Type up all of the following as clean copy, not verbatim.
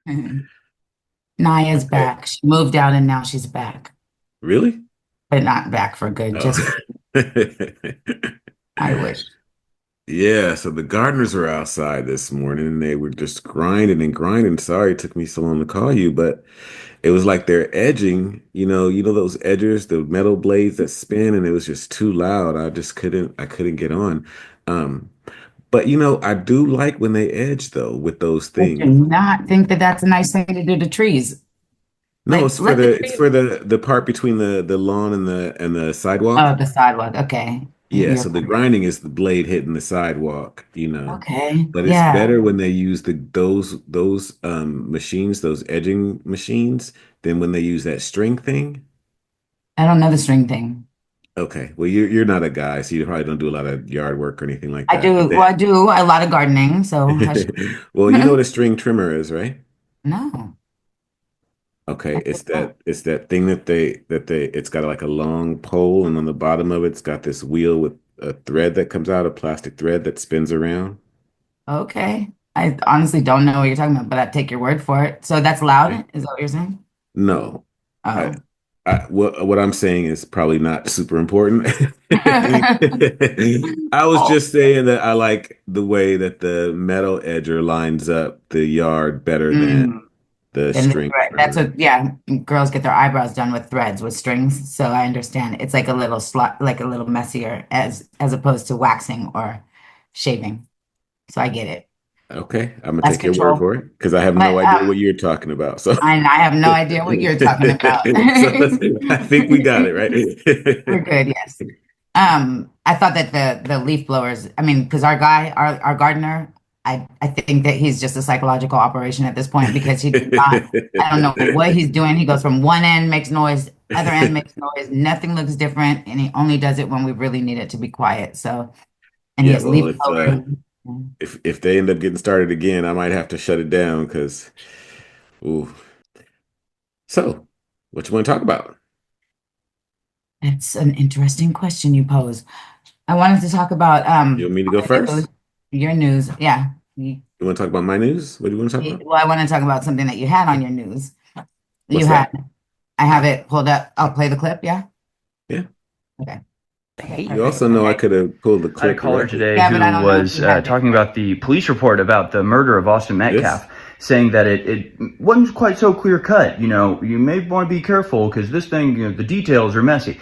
Naya's Okay. back. She moved out and now she's back, Really? but not back for good. Oh. Just I wish. Yeah, so the gardeners were outside this morning and they were just grinding and grinding. Sorry it took me so long to call you, but it was like they're edging, those edgers, the metal blades that spin, and it was just too loud. I couldn't get on. Um, but I do like when they edge though with those I do things. not think that that's a nice thing to do to trees. No, Like, let the it's trees. for the part between the lawn and the sidewalk. Oh, the sidewalk. Okay. Yeah, You're so the correct. grinding is the blade hitting the sidewalk. Okay. But it's Yeah. better when they use those machines, those edging machines, than when they use that string thing. I don't know the string thing. Okay, well you're not a guy, so you probably don't do a lot of yard work or anything like I that. But do, well, I do a lot of gardening, so hush. well, you know what a string trimmer is, right? No, Okay, I did not. it's that thing that they it's got like a long pole, and on the bottom of it's got this wheel with a thread that comes out, a plastic thread that spins around. Okay. I honestly don't know what you're talking about, but I take your word for it. So that's Okay. loud? Is that what you're saying? No, I, Oh. what I'm saying is probably not super important. I was Oh. just saying that I like the way that the metal edger lines up the yard better than Mm. the Then the string thread. That's trimmer. what, yeah, girls get their eyebrows done with threads, with strings. So I understand. It's like a little slot, like a little messier as opposed to waxing or shaving. So I get it. Okay, I'm gonna Less take your word control. for it because I have no But idea what you're talking about. So, I have no idea what you're talking about. I think we got it We're right. good, yes. I thought that the leaf blowers, I mean, because our gardener, I think that he's just a psychological operation at this point because he does not, I don't know what he's doing. He goes from one end, makes noise, other end makes noise, nothing looks different, and he only does it when we really need it to be quiet. So, and he Yeah, has leaf well, if blowers. if they end up getting started again, I might have to shut it down because, ooh. So, what you want to talk about? It's an interesting question you pose. I wanted to talk about You want me to go the news, first? your news. Yeah. You, You want to talk about my news? What do you want to talk about? well, I want to talk about something that you had on your news. You What's had, that? I have it pulled up. I'll play the clip. Yeah. Yeah. Okay. You Perfect. also know I Okay. could have pulled the I had a clip caller directly today Yeah, but I who don't know if was you have it. talking about the police report about the murder of Austin from this. Metcalf, saying that it wasn't quite so clear cut. You know, you may want to be careful because this thing, the details are messy.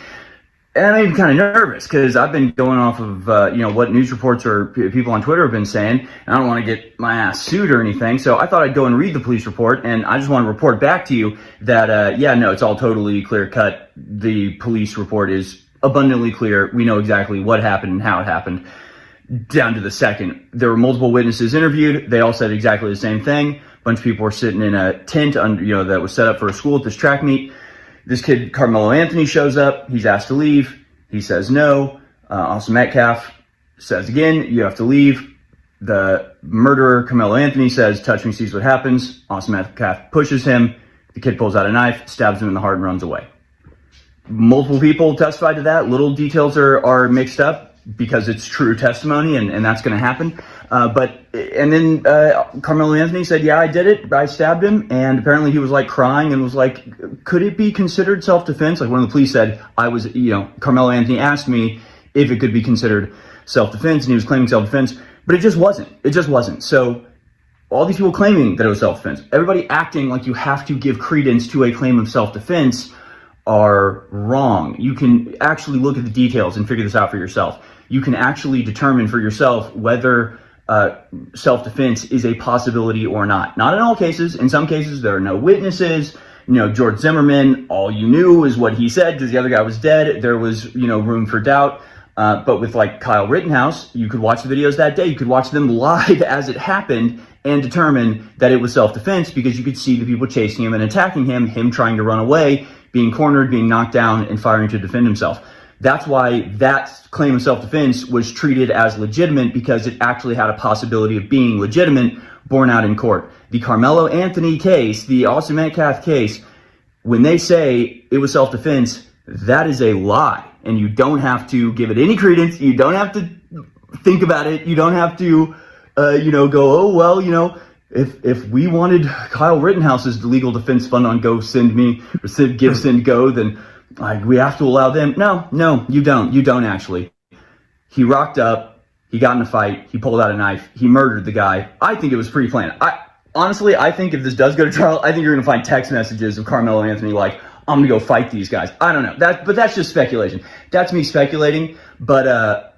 And I made me kind of nervous because I've been going off of, what news reports or people on Twitter have been saying, and I don't want to get my ass sued or anything. So I thought I'd go and read the police report, and I just want to report back to you that, yeah, no, it's all totally clear cut. The police report is abundantly clear. We know exactly what happened and how it happened down to the second. There were multiple witnesses interviewed. They all said exactly the same thing. A bunch of people were sitting in a tent under, that was set up for a school at this track meet. This kid, Karmelo Anthony, shows up. He's asked to leave. He says no. Austin Metcalf says again, you have to leave. The murderer, Karmelo Anthony, says, touch me, sees what happens. Austin Metcalf pushes him. The kid pulls out a knife, stabs him in the heart, and runs away. Multiple people testified to that. Little details are mixed up because it's true testimony, and that's going to happen. And then Carmelo Anthony said, yeah, I did it. I stabbed him. And apparently he was like crying and was like, could it be considered self-defense? Like one of the police said, Carmelo Anthony asked me if it could be considered self-defense, and he was claiming self-defense, but it just wasn't. It just wasn't. So all these people claiming that it was self-defense, everybody acting like you have to give credence to a claim of self-defense are wrong. You can actually look at the details and figure this out for yourself. You can actually determine for yourself whether self-defense is a possibility or not. Not in all cases. In some cases, there are no witnesses. George Zimmerman, all you knew is what he said because the other guy was dead. There was, room for doubt. But with like Kyle Rittenhouse, you could watch the videos that day. You could watch them live as it happened and determine that it was self-defense because you could see the people chasing him and attacking him trying to run away, being cornered, being knocked down, and firing to defend himself. That's why that claim of self-defense was treated as legitimate because it actually had a possibility of being legitimate borne out in court. The Carmelo Anthony case, the Austin Metcalf case, when they say it was self-defense, that is a lie. And you don't have to give it any credence. You don't have to think about it. You don't have to, go, oh, well, if we wanted Kyle Rittenhouse's legal defense fund on Give Send Go, then like we have to allow them. No, you don't. You don't actually. He rocked up. He got in a fight. He pulled out a knife. He murdered the guy. I think it was pre-planned. Honestly, I think if this does go to trial, I think you're going to find text messages of Karmelo Anthony like, I'm going to go fight these guys. I don't know. But that's just speculation. That's me speculating. But, I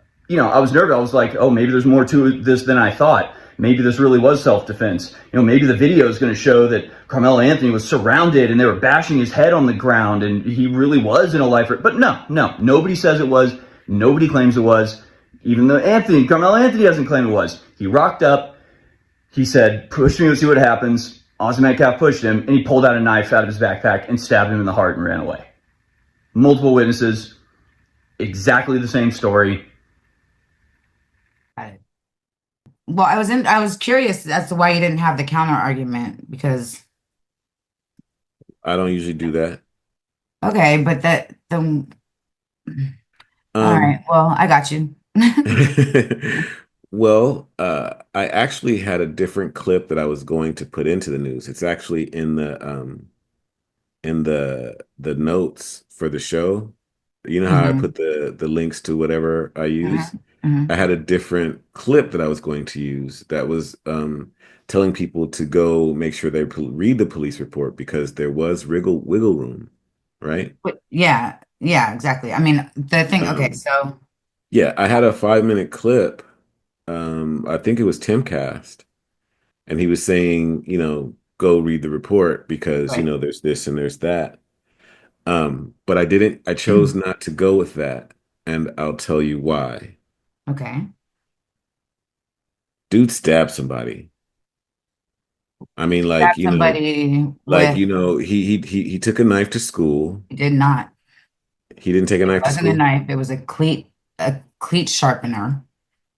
was nervous. I was like, oh, maybe there's more to this than I thought. Maybe this really was self-defense. Maybe the video is going to show that Karmelo Anthony was surrounded and they were bashing his head on the ground and he really was in a life. But no. Nobody says it was. Nobody claims it was. Even though Karmelo Anthony doesn't claim it was. He rocked up. He said, push me, let's see what happens. Ozzy Metcalf pushed him, and he pulled out a knife out of his backpack and stabbed him in the heart and ran away. Multiple witnesses. Exactly the same story. Well, I was curious as to why you didn't have the counter argument because I don't usually do that. okay, but all right, well, I got you. Well, I actually had a different clip that I was going to put into the news. It's actually in the notes for the show. You know how I put the links to whatever I use? I had a different clip that I was going to use that was telling people to go make sure they read the police report because there was wiggle room, right? Yeah, exactly. I mean, the thing, okay, so yeah, I had a 5-minute clip. I think it was Timcast, and he was saying, go read the report because, right. There's this and there's that. But I chose not to go with that, and I'll tell you why. Okay. Dude stabbed somebody. I mean, Grab somebody with he took a knife to school. he did not. He didn't take a knife It to wasn't a school. knife, it was a cleat sharpener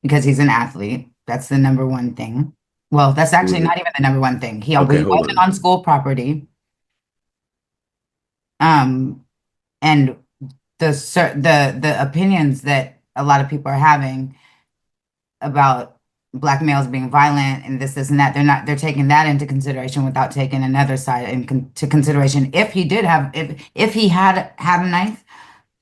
because he's an athlete. That's the number one thing. Well, that's actually not even the number one thing. He Okay, hold wasn't on. on school property. And the opinions that a lot of people are having about Black males being violent and this and that, they're taking that into consideration without taking another side into consideration. If he had a knife,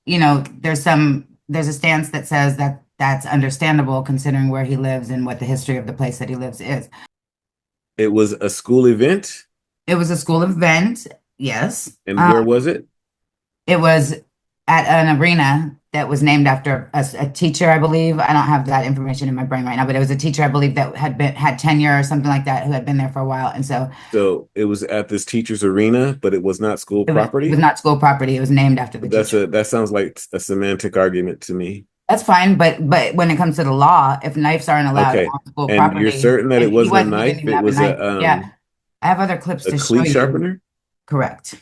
there's a stance that says that that's understandable considering where he lives and what the history of the place that he lives is. It was a school event. It was a school event, yes. And where was it? It was at an arena that was named after a teacher, I believe. I don't have that information in my brain right now, but it was a teacher, I believe, that had tenure or something like that, who had been there for a while. And so it was at this teacher's arena, but it was not school property. It was not school property. It was named after the teacher. That sounds like a semantic argument to me. That's fine, but when it comes to the law, if knives aren't allowed on school and property, you're certain that it wasn't a knife? It was yeah. I have other clips to show you. A cleat sharpener? Correct.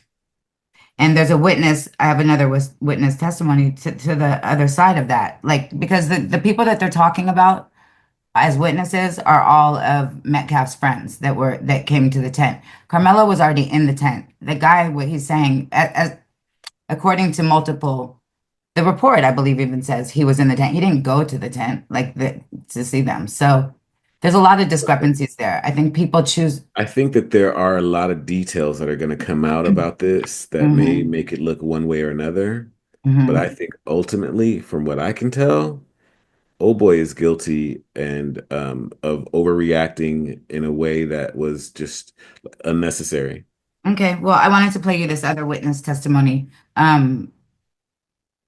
And there's a witness. I have another witness testimony to the other side of that. Like, because the people that they're talking about as witnesses are all of Metcalf's friends that came to the tent. Karmelo was already in the tent. The guy, what he's saying, as according to the report, I believe even says he was in the tent. He didn't go to the tent to see them. So there's a lot of discrepancies there. I think people choose. I think that there are a lot of details that are going to come out about this that may make it look one way or another. But I think ultimately, from what I can tell, oh boy is guilty and of overreacting in a way that was just unnecessary. Okay, well, I wanted to play you this other witness testimony.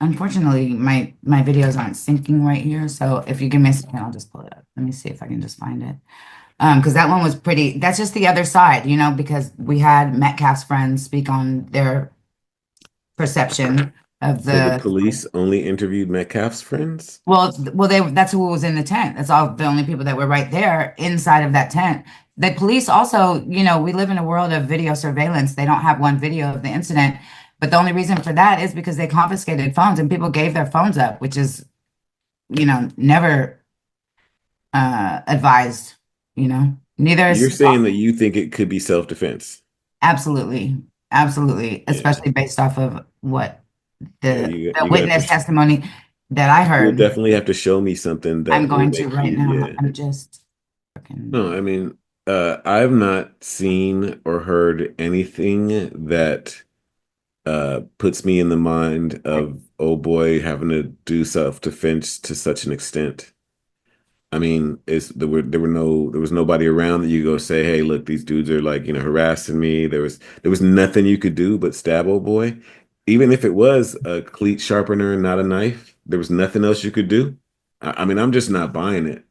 Unfortunately, my videos aren't syncing right here, so if you give me a second, I'll just pull it up. Let me see if I can just find it. Because that one was that's just the other side, because we had Metcalf's friends speak on their perception of the police only interviewed Metcalf's friends? Well, that's who was in the tent. That's all the only people that were right there inside of that tent. The police also, we live in a world of video surveillance. They don't have one video of the incident. But the only reason for that is because they confiscated phones and people gave their phones up, which is, never advised, Neither is. You're saying that you think it could be self-defense? Absolutely. Absolutely. Yeah. Especially based off of what the witness testimony that I heard. You'll definitely have to show me something that I'm going to right now. Yeah. I'm just. No, I mean, I've not seen or heard anything that puts me in the mind of oh boy having to do self-defense to such an extent. I mean, there was nobody around that you go say, hey, look, these dudes are like, harassing me. There was nothing you could do but stab old boy. Even if it was a cleat sharpener and not a knife, there was nothing else you could do. I mean, I'm just not buying it.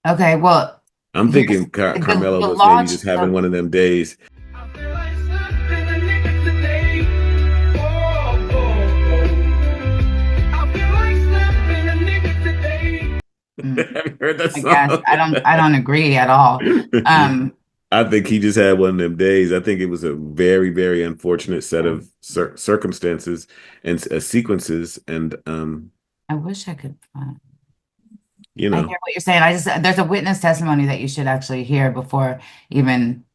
Okay, well, I'm here's thinking the Carmelo was law. maybe just having one of them days. Mm, Have you heard that I guess song? I don't agree at all. Um, I think he just had one of them days. I think it was a very, very unfortunate set of circumstances and sequences, and I wish I could. you I hear know, what you're saying. I just there's a witness testimony that you should actually hear before even.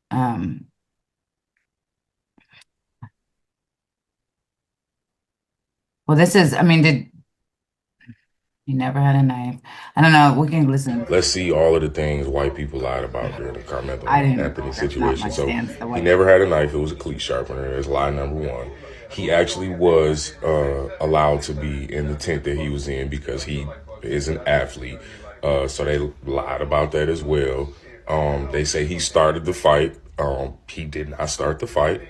Um, well, this is. I mean, did he never had a knife? I don't know. We can listen. Let's see all of the things white people lied about during the I Carmelo didn't. Anthony That's not my situation. So stance. The he white. never had a knife. It was a cleat sharpener. That's lie number one. He actually was allowed to be in the tent that he was in because he is an athlete. So they lied about that as well. They say he started the fight. He did not start the fight.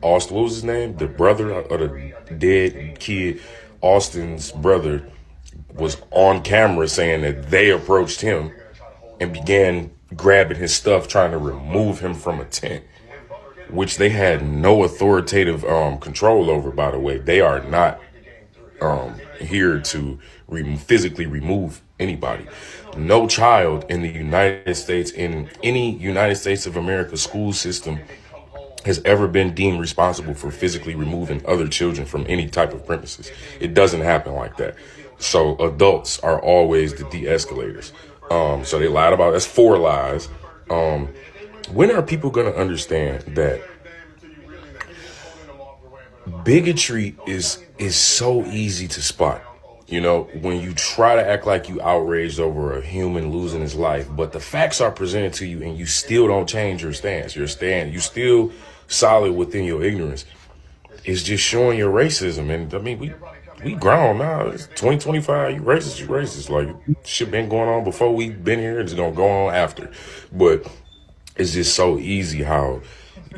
Austin, what was his name? The brother of the dead kid, Austin's brother was on camera saying that they approached him and began grabbing his stuff, trying to remove him from a tent, which they had no authoritative control over, by the way. They are not here to physically remove anybody. No child in the United States, in any United States of America school system, has ever been deemed responsible for physically removing other children from any type of premises. It doesn't happen like that. So adults are always the de-escalators. So they lied about, that's four lies. When are people going to understand that bigotry is so easy to spot? You know, when you try to act like you outraged over a human losing his life, but the facts are presented to you and you still don't change your stance. You still solid within your ignorance. It's just showing your racism. And I mean, we grown now. It's 2025. You racist, you racist. Like, shit been going on before we been here. It's gonna go on after. But it's just so easy how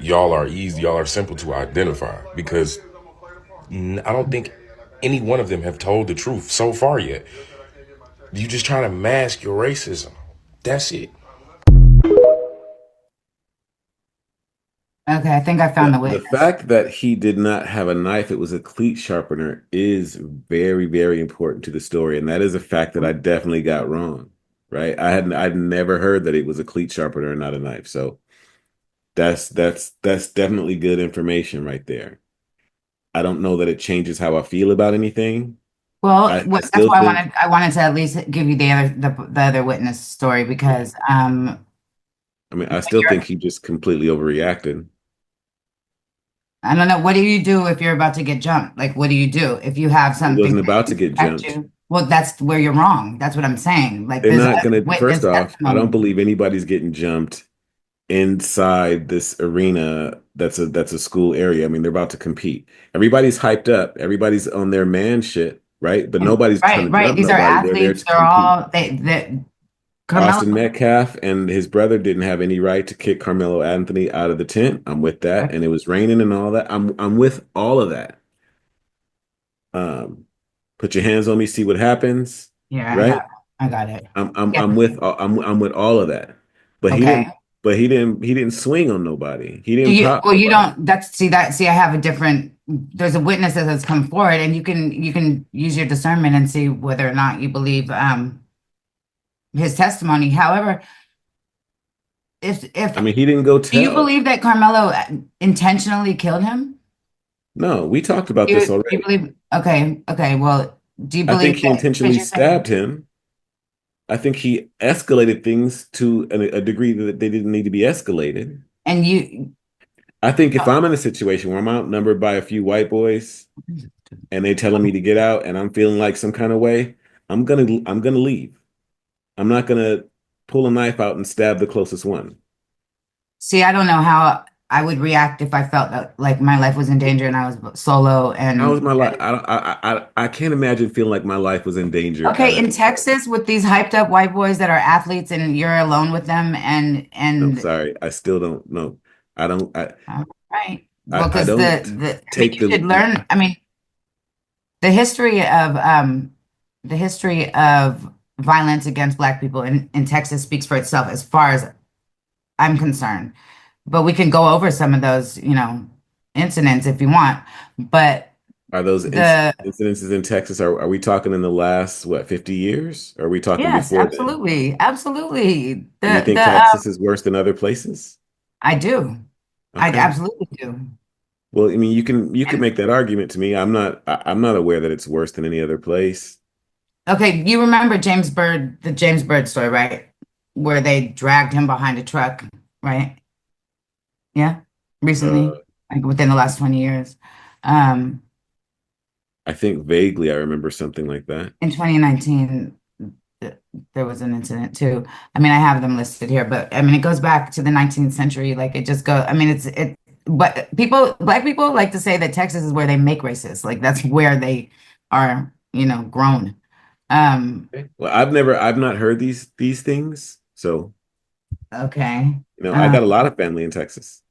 y'all are easy. Y'all are simple to identify because I don't think any one of them have told the truth so far yet. You just trying to mask your racism. That's it. Okay, I think I found the the witness. fact that he did not have a knife, it was a cleat sharpener, is very, very important to the story, and that is a fact that I definitely got wrong. Right? I'd never heard that it was a cleat sharpener and not a knife. So that's definitely good information right there. I don't know that it changes how I feel about anything. Well, I that's still why think, I wanted to at least give you the other witness story because I mean, I still think he just completely overreacted. I don't know. What do you do if you're about to get jumped? Like, what do you do if you have He something wasn't that about to can get protect jumped. you? Well, that's where you're wrong. That's what I'm saying. Like, They're there's a not gonna, first witness off, I don't testimony, believe anybody's getting jumped inside this arena that's a school area. I mean, they're about to compete. Everybody's hyped up. Everybody's on their man shit, right? But and nobody's trying right, to right. jump These are nobody. They're there athletes. to They're compete. all they Carmelo. Austin Metcalf and his brother didn't have any right to kick Carmelo Anthony out of the tent. I'm with that. And it was raining and all that. I'm with all of that. Um, put your hands on me, see what happens, Yeah, right? I got it. Yeah. I'm with all of that. But he Okay. didn't he didn't swing on nobody. He Do didn't you? pop Well, you nobody. don't. See, I have a different. There's a witness that has come forward, and you can use your discernment and see whether or not you believe his testimony. However, if I mean, he didn't go do you tell. believe that Carmelo intentionally killed him? No, we talked about this Do you already. believe? Okay, okay. Well, do you I believe think he that? Because intentionally you're saying, stabbed him. I think he escalated things to a degree that they didn't need to be escalated. and you. I think if I'm in a situation where I'm outnumbered by a few white boys and they telling me to get out and I'm feeling like some kind of way, I'm gonna leave. I'm not gonna. pull a knife out and stab the closest one. See, I don't know how I would react if I felt that, like my life was in danger and I was solo How was and my life? I can't imagine feeling like my life was in danger at okay, any in point. Texas with these hyped up white boys that are athletes and you're alone with them I'm and sorry. I still don't know. I don't. right. Well, I because don't I mean take you should learn. I mean the history of the history of violence against Black people in Texas speaks for itself as far as I'm concerned. But we can go over some of those, incidents if you want. But Are those the incidences in Texas? Are we talking in the last what 50 years? Or are we talking yes, before then? absolutely, absolutely. And you think The Texas is worse than other places? I do. I Okay. absolutely do. Well, I mean, you can And make that argument to me. I'm not aware that it's worse than any other place. okay, you remember the James Bird story, right? Where they dragged him behind a truck, right? Yeah, Uh, recently, like within the last 20 years. Um, I think vaguely I remember something like that. in 2019, th- there was an incident too. I mean, I have them listed here, but I mean, it goes back to the 19th century. Like it just go. I mean, but Black people like to say that Texas is where they make racists. Like that's where they are, grown. Um, Okay. Well, I've not heard these things. So, okay. I Um, got a lot of family in Texas.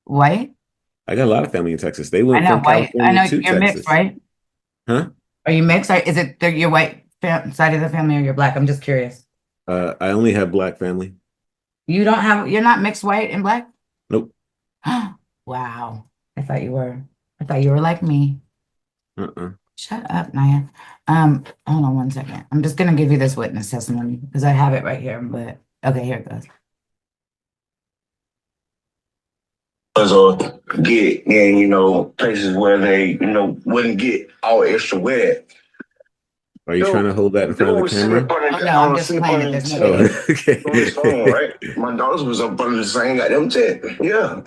white? I got a lot of family in Texas. They I went know from white. I California know to you're mixed, Texas. right? Huh? Are you mixed? Is it your white side of the family or you're Black? I'm just curious. I only have black family. You're not mixed white and Black? Nope. Wow. I thought you were. I thought you were like me. Uh-uh. Shut up, Naya. Hold on one second. I'm just gonna give you this witness testimony because I have it right here, but okay, here it goes. Or get in, places where they, wouldn't get all extra wet. Are you trying Dude, to hold that in front of dude the was sitting up camera? on Oh the, no, I'm just sitting up playing on it. There's no Oh, video. on his phone, okay. right? My daughters was up under the same goddamn tent. Yeah.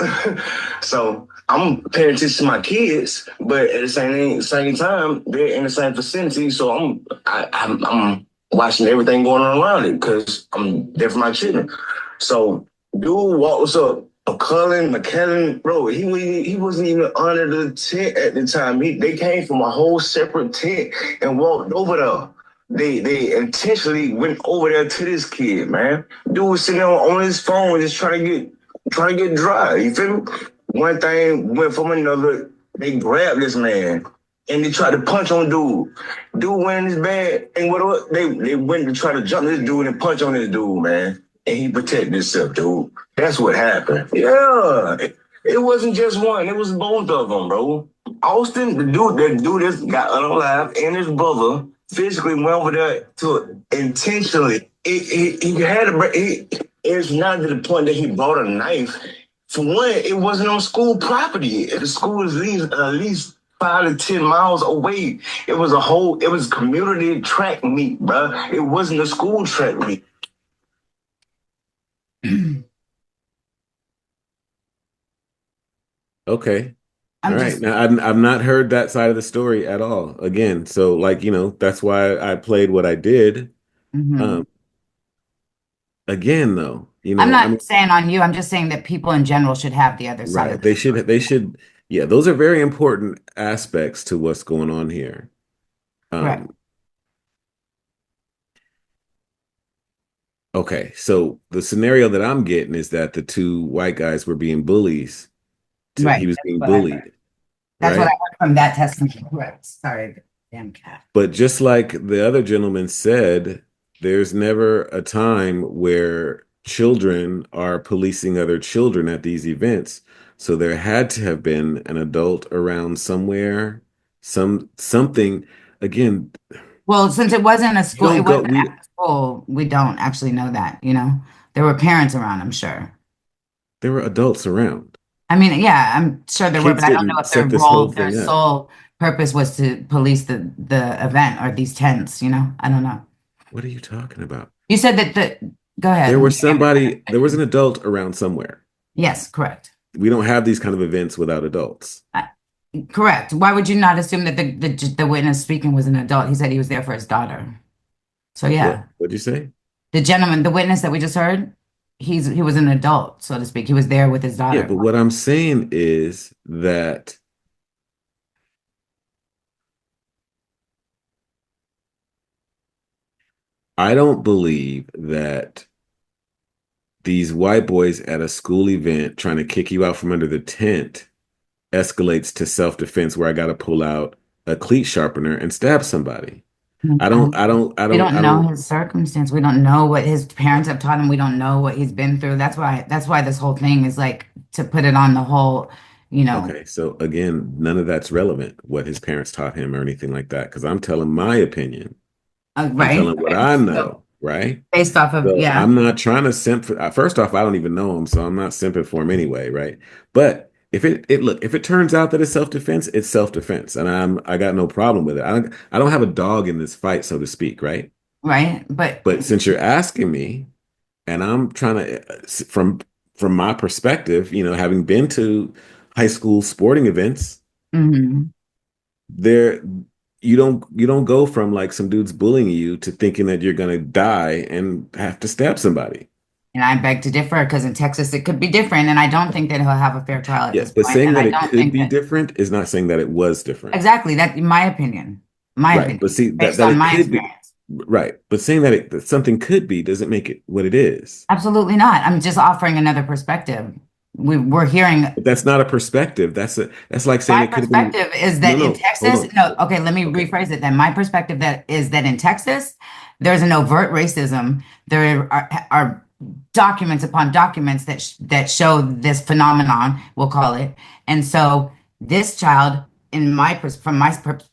So I'm paying attention to my kids, but at the same time, they're in the same vicinity. So I'm watching everything going on around it because I'm there for my children. So dude walks up. McKellen, bro, he wasn't even under the tent at the time. They came from a whole separate tent and walked over there. They intentionally went over there to this kid, man. Dude was sitting on his phone just trying to get dry. You feel me? One thing went from another. They grabbed this man and they tried to punch on dude. Dude went in his bed and what they went to try to jump this dude and punch on this dude, man. And he protected himself, dude. That's what happened. Yeah. It wasn't just one, it was both of them, bro. Austin, the dude that got unalive, and his brother physically went over there to intentionally. He had a. It's not to the point that he brought a knife. For one, it wasn't on school property. The school is at least 5 to 10 miles away. It was community track meet, bro. It wasn't a school track meet. Okay. All I'm right. just Now I've not heard that side of the story at all. Again, so like, that's why I played what I did. mhm. Um, again though, I'm I mean, not saying on you, I'm just saying that people in general should have the other side right. of the story. They should, yeah, those are very important aspects to what's going on here. Correct. Um, okay. So the scenario that I'm getting is that the two white guys were being bullies he Right. was That's being what I heard. bullied, That's what I right? heard from that testimony. Correct. Sorry, damn cat. But just like the other gentleman said, there's never a time where children are policing other children at these events. So there had to have been an adult around somewhere, something. Again, Well, since it wasn't a you school, it don't go. wasn't at a school, we don't actually know that. There were parents around, I'm sure. There were adults around. I mean, yeah, I'm sure there were, Kids but I don't know didn't if their set this whole role, their thing up. sole purpose was to police the event or these tents. I don't know. What are you talking about? You said that go ahead. There was an adult around somewhere. Yes, correct. We don't have these kind of events without adults. Uh, Correct. Why would you not assume that the witness speaking was an adult? He said he was there for his daughter. So yeah, What'd you say? the gentleman, the witness that we just heard, he was an adult, so to speak. He was there with his Yeah, daughter. but what I'm saying is that I don't believe that these white boys at a school event trying to kick you out from under the tent escalates to self-defense where I got to pull out a cleat sharpener and stab somebody. We don't know his circumstance. We don't know what his parents have taught him. We don't know what he's been through. That's why this whole thing is like to put it on the whole, you know, Okay, so again, none of that's relevant, what his parents taught him or anything like that, because I'm telling my opinion. I'm right? telling what Okay. I So know, right? based off of, So yeah, I'm not trying to simp for, first off, I don't even know him, so I'm not simping for him anyway, right? But if it look, if it turns out that it's self-defense, and I got no problem with it. I don't have a dog in this fight, so to speak, right? right. But But since you're asking me, and I'm trying to from my perspective, having been to high school sporting events, mhm. there you don't go from like some dudes bullying you to thinking that you're gonna die and have to stab somebody. And I beg to differ because in Texas it could be different, and I don't think that he'll have a fair trial at Yes, this but point. saying And that I it don't could think be that different is not saying that it was different. exactly that, in my Right. But opinion, see that based that on it my could be experience. right. But saying that something could be doesn't make it what it is. Absolutely not. I'm just offering another perspective. We're hearing. But that's not a perspective. That's like saying My it could have been. perspective is No, that in no, hold Texas, on. no, okay, let me Okay. rephrase it then. My perspective that is that in Texas, there's an overt racism. There are documents upon documents that show this phenomenon, we'll call it. And so this child, from my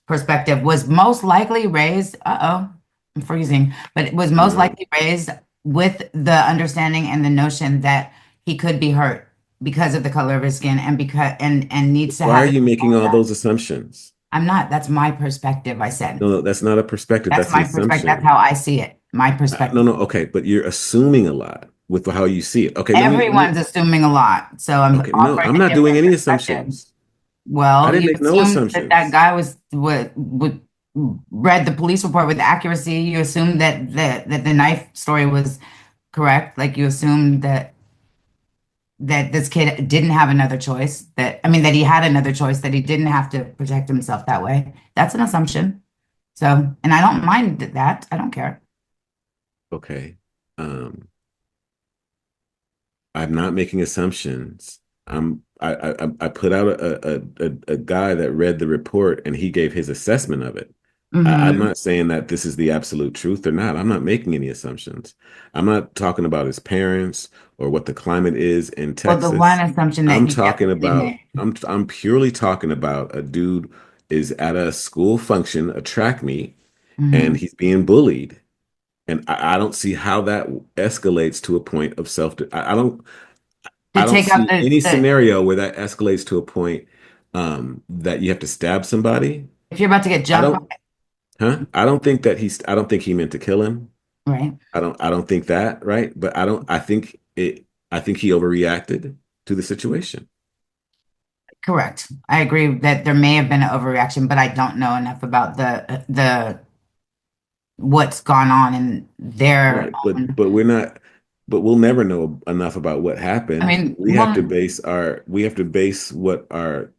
perspective, was most likely raised. Uh-oh, I'm freezing, but it was I'm most not. likely raised with the understanding and the notion that he could be hurt because of the color of his skin and because and needs to Why are have it. you making all those assumptions? I'm not. That's my perspective, I said. No, no, that's not a perspective. That's That's an my perspective. That's assumption. how I see it. My No, perspective. no, okay, but you're assuming a lot with how you see it. Okay, let me. Everyone's assuming a lot. So I'm Okay, no, offering I'm a not doing different any perspective. assumptions. I Well, didn't you make no assumed that that assumptions. guy would read the police report with accuracy. You assumed that the knife story was correct. Like you assumed that this kid didn't have another choice. That I mean, that he had another choice. That he didn't have to protect himself that way. That's an assumption. So, and I don't mind that. I don't care. Okay. Um, I'm not making assumptions. I put out a guy that read the report and he gave his assessment of it. I'm Hmm. not saying that this is the absolute truth or not. I'm not making any assumptions. I'm not talking about his parents or what the climate is in Well, the one Texas. assumption that I'm you talking definitely about made. I'm purely talking about a dude is at a school function, a track meet, and Hmm. he's being bullied. And I don't see how that escalates to a point of self. To I don't take out see any the scenario where that escalates to a point that you have to stab somebody. if you're about to get I jumped, don't, huh? I don't think that I don't think he meant to kill him. right? I don't think that, right? But I think he overreacted to the situation. Correct. I agree that there may have been an overreaction, but I don't know enough about the what's gone on in their Right. But own. but we're not but we'll never know enough about what I happened. mean, well, We have to base what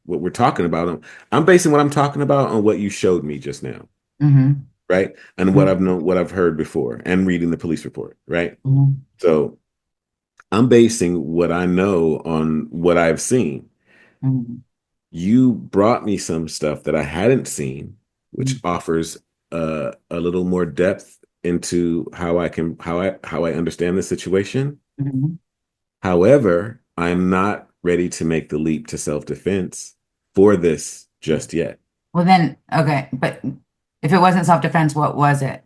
we're talking about on. I'm basing what I'm talking about on what you showed me just now, hmm right? And hmm what I've heard before and reading the police report, right? hmm So I'm basing what I know on what I've seen. hmm You brought me some stuff that I hadn't seen, which offers a little more depth into how I understand the situation. hmm However, I'm not ready to make the leap to self-defense for this just yet. Well, then, okay, but if it wasn't self-defense, what was it?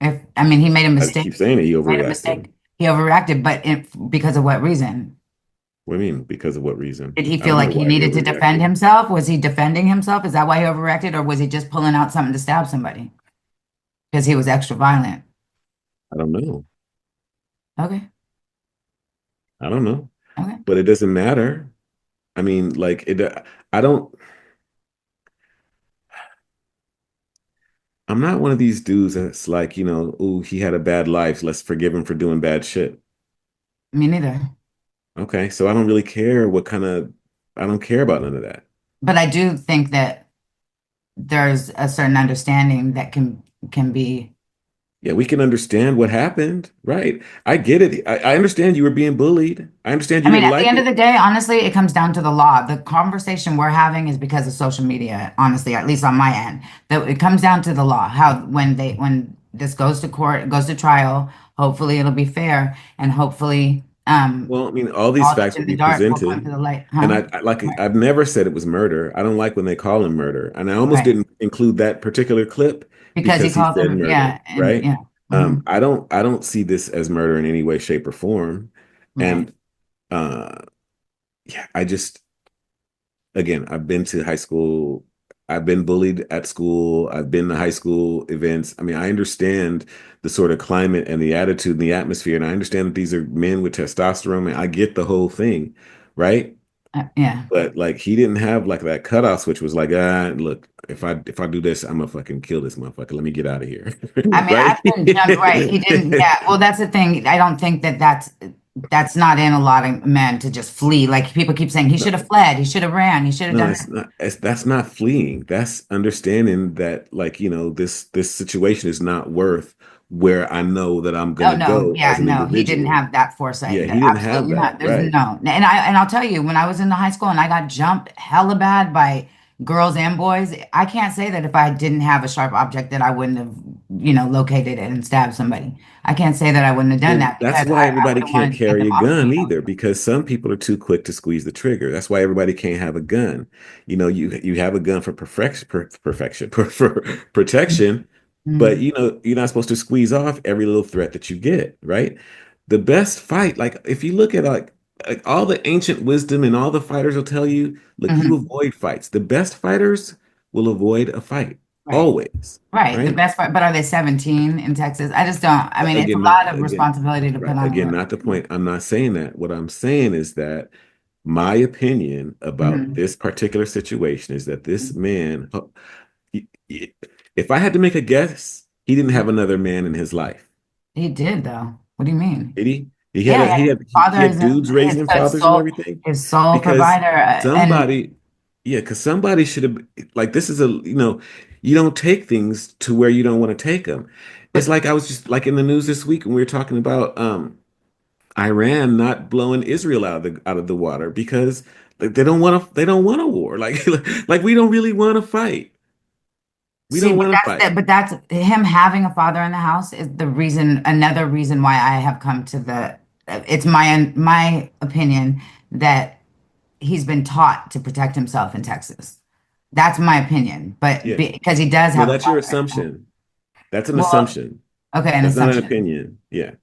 If I mean, he made a I keep mistake. saying it, he Made a overreacted. mistake. He overreacted, but because of what reason? What do you mean? Because of what reason? Did he I feel don't know like he why he needed to defend overreacted. himself? Was he defending himself? Is that why he overreacted, or was he just pulling out something to stab somebody because he was extra violent? I don't know. Okay, I don't know. okay. But it doesn't matter. I mean, like it. I don't. I'm not one of these dudes that's like, oh, he had a bad life. Let's forgive him for doing bad shit. Me neither. Okay, so I don't really care I don't care about none of that. But I do think that there's a certain understanding that can be. Yeah, we can understand what happened, right? I get it. I understand you were being bullied. I understand I you mean, didn't at the like end of it. the day, honestly, it comes down to the law. The conversation we're having is because of social media, honestly, at least on my end. That it comes down to the law. How when this goes to court, goes to trial, hopefully it'll be fair and hopefully Well, I mean, all these all that's facts will in the be dark will come to presented. the light, And huh? like Right. I've never said it was murder. I don't like when they call him murder. And I almost Right. didn't include that particular clip Because he because he called said them, murder, yeah, and right? yeah. Hmm. I don't see this as murder in any way, shape, or form. Right. And uh yeah, again, I've been to high school. I've been bullied at school. I've been to high school events. I mean, I understand the sort of climate and the attitude and the atmosphere, and I understand that these are men with testosterone, and I get the whole thing, right? Yeah. But like, he didn't have like that cutoff switch. Was like, look, if I do this, I'm gonna fucking kill this motherfucker. Let me get out of here, I mean, right? I've been jumped, right. He didn't, yeah. Well, that's the thing. I don't think that that's not in a lot of men to just flee. Like people keep saying, he should have fled, he should have ran, he should have No, done it's this. not. That's not fleeing. That's understanding that, like, this situation is not worth where I know that I'm Oh gonna no, go yeah, as an no, he didn't individual. have that foresight. Yeah, he didn't have Absolutely that, not. There's right? no, and I'll tell you, when I was in the high school and I got jumped hella bad by girls and boys, I can't say that if I didn't have a sharp object that I wouldn't have, located it and stabbed somebody. I can't say that I wouldn't have done Well, that that's because why I everybody would have can't wanted to get carry them a off of gun me. either, because some people are too quick to squeeze the trigger. That's why everybody can't have a gun. You have a gun for perfection, for protection, but Mhm. you're not supposed to squeeze off every little threat that you get, right? The best fight, like if you look at like all the ancient wisdom and all the fighters will tell you, look, you Mhm. avoid fights. The best fighters will avoid a fight Right. always, Right. The right? best part, but are they 17 in Texas? I just don't. I mean, it's a Again, lot of again, responsibility to put right. on Again, her. not the point. I'm not saying that. What I'm saying is that my opinion about Mhm. this particular situation is that this man, if I had to make a guess, he didn't have another man in his life. He did though. What do you mean? Did he? He had Yeah, a yeah. His he father had is dudes raising him, his fathers and sole everything. Because provider, and somebody, yeah, because somebody should have, like, this is you don't take things to where you don't want to take them. It's but like I was just like in the news this week when we were talking about Iran not blowing Israel out of the water because they don't want a war. Like like we don't really want to fight. We see, don't but want to fight. that's him having a father in the house is the reason, another reason why I have come to it's my opinion that he's been taught to protect himself in Texas. That's my opinion, but Yeah. because he does Well, have a that's your father. assumption. That's an Well, assumption. okay, an That's not an assumption. opinion. Yeah.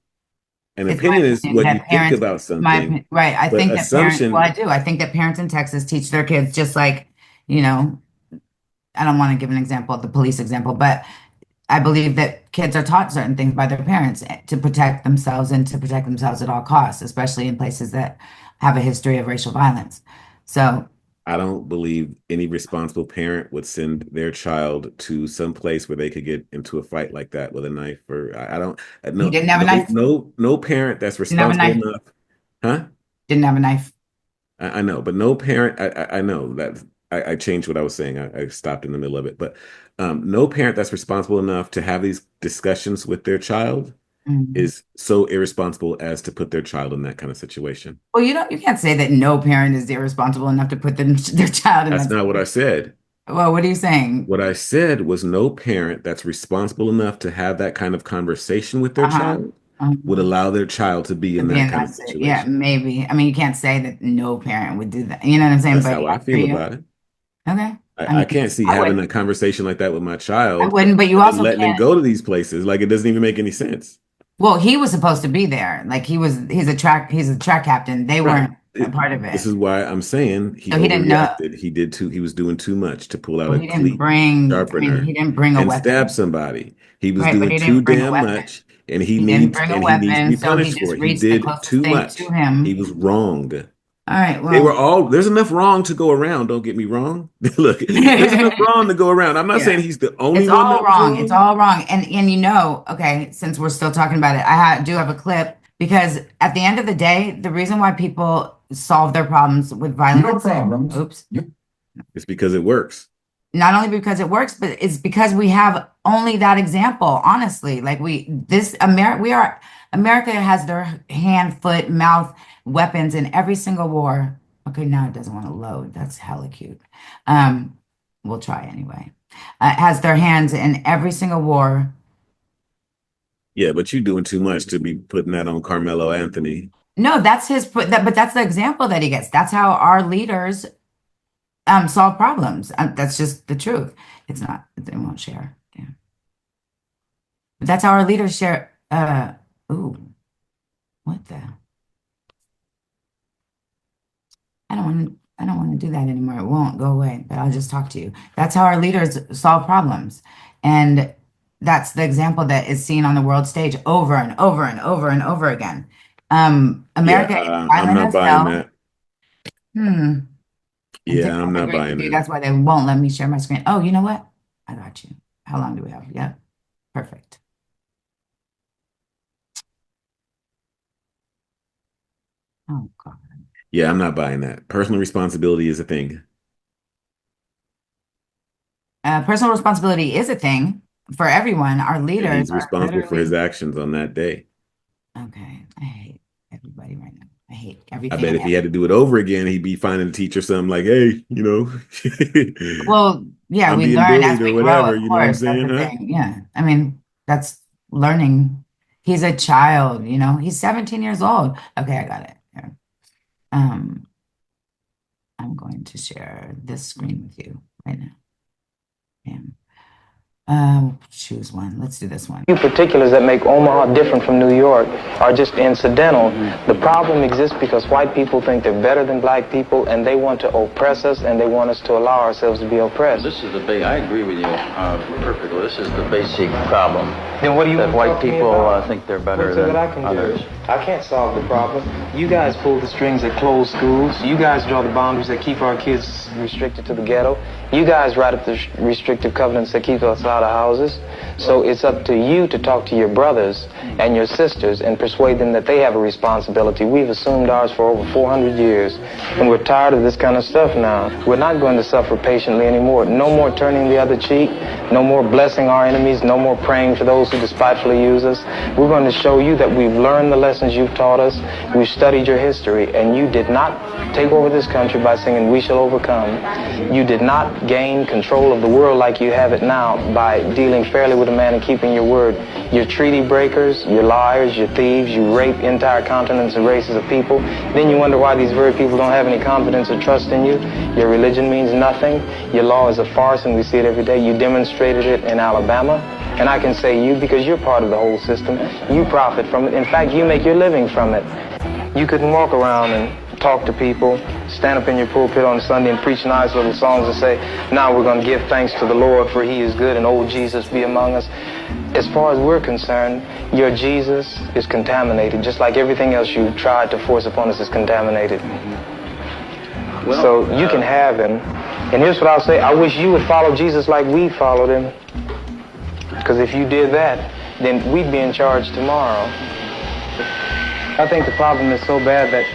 An It's my opinion is opinion what you that think parents, about my something, right. I but think that parents, well, I assumption, do. I think that parents in Texas teach their kids just like, you know, I don't want to give an example, the police example, but I believe that kids are taught certain things by their parents to protect themselves and to protect themselves at all costs, especially in places that have a history of racial violence. So I don't believe any responsible parent would send their child to some place where they could get into a fight like that with a knife. Or I don't he no didn't have a knife. no parent that's Didn't have a responsible knife. enough, huh? Didn't have a knife. I know, but no parent. I know that I changed what I was saying. I stopped in the middle of it, but no parent that's responsible enough to have these discussions with their child Mhm. is so irresponsible as to put their child in that kind of situation. Well, you can't say that no parent is irresponsible enough to put their child in That's that not what I situation. said. Well, what are you saying? What I said was no parent that's responsible enough to have that kind of conversation with their Uh-huh. child would Uh-huh. allow their child to be To in be that in kind of that state. Yeah, situation. maybe. I mean, you can't say that no parent would do that. You know what I'm saying? That's But how yeah, I for feel you. about it. Okay. I mean, I can't see I having a wouldn't. conversation like that with my I child, wouldn't, but you but then also letting him can't. go to these places. Like it doesn't even make any sense. Well, he was supposed to be there. Like he's a track captain. They Right. weren't a part of This it. is why I'm saying he So he didn't know. overreacted. He was doing too much to pull out Well, a cleat I mean, sharpener he didn't bring a and stab weapon. somebody. He was Right, but doing he too didn't bring a damn weapon. much He didn't bring a and he needs to weapon, be so he punished for just it. He reached the did closest too thing much. to He him. was wrong. All right. They were Well, all, there's enough wrong to go around. Don't get me wrong. Look, there's enough wrong to go around. I'm not saying yeah, he's the only it's one all that was wrong. It's wrong. all wrong. And okay, since we're still talking about it, do have a clip because at the end of the day, the reason why people solve their problems with violence, oops, It's because it works. not only because it works, but it's because we have only that example. Honestly, like America has their hand, foot, mouth, weapons in every single war. Okay, now it doesn't want to load. That's hella cute. We'll try anyway. Has their hands in every single war. Yeah, but you're doing too much to be putting that on Carmelo Anthony. No, that's but that's the example that he gets. That's how our leaders solve problems. That's just the truth. It's not. They won't share. Yeah. But that's how our leaders share. Ooh, what the? I don't want to do that anymore. It won't go away, but I'll just talk to you. That's how our leaders solve problems. And that's the example that is seen on the world stage over and over and over and over again. America is I'm violent not as buying hell. that. And Yeah, I'm Timcast not agrees buying with you. that. That's why they won't let me share my screen. Oh, you know what? I got you. How long do we have? Yep. Perfect. Oh, God. Yeah, I'm not buying that. Personal responsibility is a thing. Personal responsibility is a thing for everyone. Our And leaders he's are responsible for his literally, actions on that day. okay. I hate everybody right now. I hate I everything bet and if he had to do it over again, he'd be finding a teacher something like, hey, well, yeah, I'm we being learn as bullied or we grow, whatever, of you know what I'm course. That's saying, the huh? thing. Yeah. I mean, that's learning. He's a child, he's 17 years old. Okay, I got it. Here. Um, I'm going to share this screen with you right now. Yeah. Choose one. Let's do this one. Few particulars that make Omaha different from New York are just incidental. The problem exists because white people think they're better than black people, and they want to oppress us, and they want us to allow ourselves to be oppressed. This is I agree with you perfectly. This is the basic problem. Then what do you that white people think they're better What's than that I can others? do? I can't solve the problem. You guys pull the strings that close schools. You guys draw the boundaries that keep our kids restricted to the ghetto. You guys write up the restrictive covenants that keep us out of houses. So it's up to you to talk to your brothers and your sisters and persuade them that they have a responsibility. We've assumed ours for over 400 years, and we're tired of this kind of stuff now. We're not going to suffer patiently anymore. No more turning the other cheek. No more blessing our enemies. No more praying for those who despitefully use us. We're going to show you that we've learned the lessons you've taught us. We've studied your history, and you did not take over this country by singing "We Shall Overcome." You did not gain control of the world like you have it now by dealing fairly with a man and keeping your word. You're treaty breakers, you're liars, you're thieves, you rape entire continents and races of people. Then you wonder why these very people don't have any confidence or trust in you. Your religion means nothing. Your law is a farce, and we see it every day. You demonstrated it in Alabama. And I can say you because you're part of the whole system. You profit from it. In fact, you make your living from it. You couldn't walk around and talk to people, stand up in your pulpit on Sunday and preach nice little songs and say, now we're going to give thanks to the Lord for he is good and old Jesus be among us. As far as we're concerned, your Jesus is contaminated, just like everything else you tried to force upon us is contaminated. Well, so you can have him. And here's what I'll say. I wish you would follow Jesus like we followed him. Because if you did that, then we'd be in charge tomorrow. I think the problem is so bad that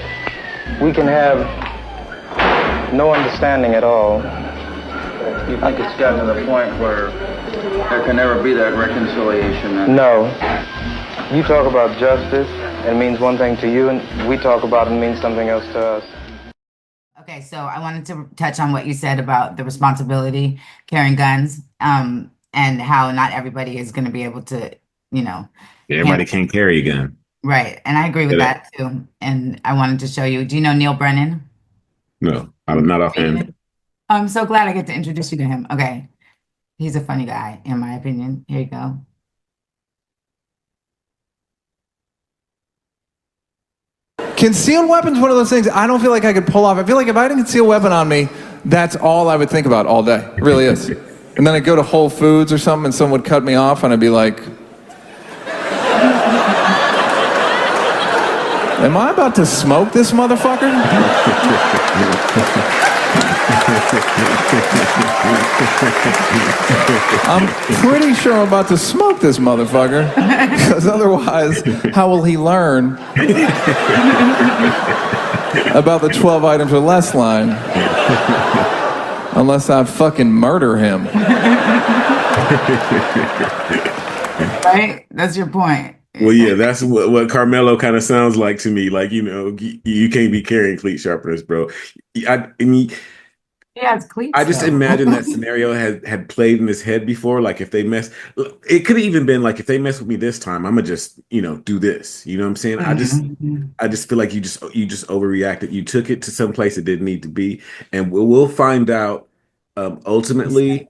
we can have no understanding at all. You think it's gotten to the point where there can never be that reconciliation? Then? No. You talk about justice, and it means one thing to you, and we talk about it and it means something else to us. Okay, so I wanted to touch on what you said about the responsibility carrying guns, and how not everybody is going to be able to, Everybody can't carry a gun. Right. And I agree with that too. And I wanted to show you. Do you know Neil Brennan? No, I'm not offhand. I'm so glad I get to introduce you to him. Okay. He's a funny guy, in my opinion. Here you go. Concealed weapon's one of those things I don't feel like I could pull off. I feel like if I had a concealed weapon on me, that's all I would think about all day. It really is. And then I'd go to Whole Foods or something and someone would cut me off and I'd be like, Am I about to smoke this motherfucker? I'm pretty sure I'm about to smoke this motherfucker, because otherwise, how will he learn about the 12 items or less line unless I fucking murder him? Right? That's your point. Well, yeah, that's what Karmelo kind of sounds like to me. Like, you can't be carrying cleat sharpeners, bro. I mean, Yeah, it's cleats. I just though. imagine that scenario had played in his head before. Like, if they mess, it could have even been like, if they mess with me this time, I'm gonna just, do this. You know what I'm saying? I just feel like you just overreacted. You took it to some place it didn't need to be, and we'll find out ultimately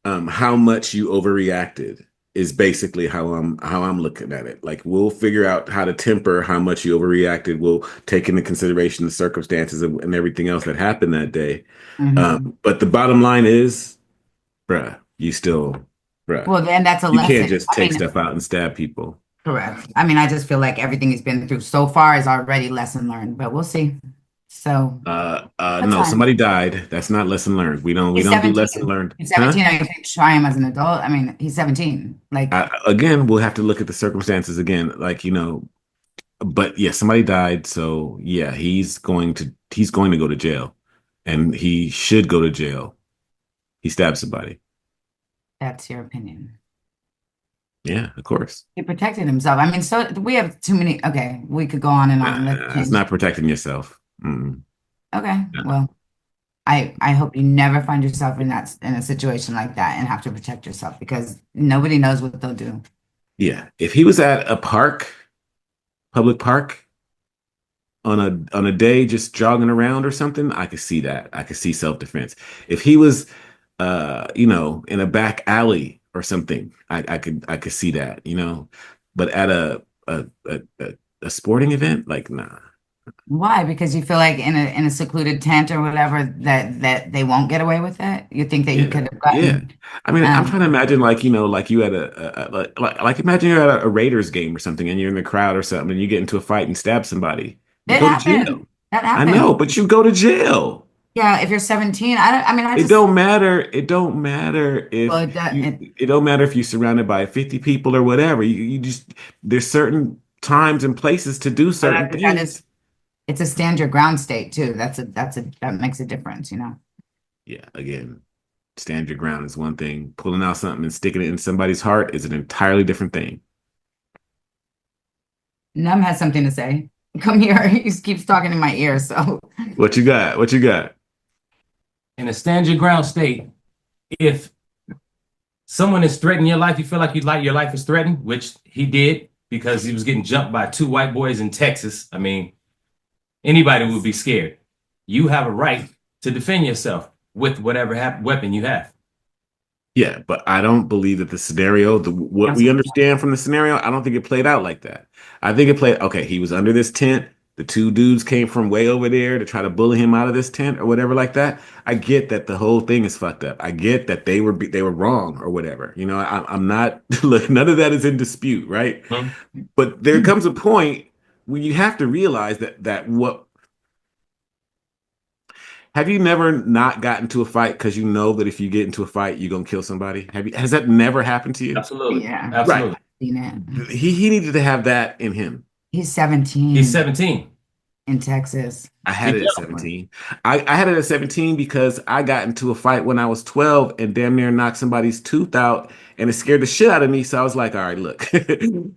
how much you overreacted is basically how I'm looking at it. Like, we'll figure out how to temper how much you overreacted. We'll take into consideration the circumstances and everything else that happened that day. But the bottom line is, bruh, Well, then that's a you lesson. can't just take stuff out and stab people. Correct. I mean, I just feel like everything he's been through so far is already lesson learned, but we'll see. So No, fine. somebody died. That's not lesson learned. We don't do 17. lesson learned. He's 17. I can try him as an adult. I mean, he's 17. Like, Again, we'll have to look at the circumstances again. Like, but yeah, somebody died. So yeah, he's going to go to jail, and he should go to jail. He stabbed somebody. that's your opinion. Yeah, of course. He protected himself. I mean, so we have too many. Okay, we could go on and on. It's not protecting yourself. Okay, well, I hope you never find yourself in a situation like that and have to protect yourself, because nobody knows what they'll do. Yeah, if he was at a public park, on a day just jogging around or something, I could see that. I could see self-defense. If he was, in a back alley or something, I could see that. But at a sporting event, like, nah. Why? Because you feel like in a secluded tent or whatever that they won't get away with it. You think that you could have gotten? Yeah, I mean, I'm trying to imagine, like, like you at like imagine you're at a Raiders game or something, and you're in the crowd or something, and you get into a fight and stab somebody. You It go to happened. jail. That I happened. know, but you go to jail. Yeah, if you're 17, I It just don't matter. It don't matter if well, it don't matter if you're surrounded by 50 people or whatever. You just, there's certain times and places to do certain things. it's a stand your ground state too. That makes a difference, Yeah, again, stand your ground is one thing. Pulling out something and sticking it in somebody's heart is an entirely different thing. Num has something to say. Come here. He keeps talking in my ear. So What you got? What you got? In a stand your ground state, if someone is threatening your life, you feel like your life is threatened, which he did because he was getting jumped by 2 white boys in Texas. I mean, anybody would be scared. You have a right to defend yourself with whatever weapon you have. Yeah, but I don't believe that the scenario, what we understand from the scenario, I don't think it played out like that. I think it played, okay, he was under this tent. The 2 dudes came from way over there to try to bully him out of this tent or whatever like that. I get that the whole thing is fucked up. I get that they were wrong or whatever. I'm not, look, none of that is in dispute, right? But there comes a point when you have to realize that what, have you never not gotten to a fight because you know that if you get into a fight, you're gonna kill somebody? Has that never happened to you? Absolutely. Yeah. Absolutely. Right. He needed to have that in him. He's 17. He's 17. In Texas. I had it at 17. I had it at 17 because I got into a fight when I was 12 and damn near knocked somebody's tooth out, and it scared the shit out of me. So I was like, all right, look,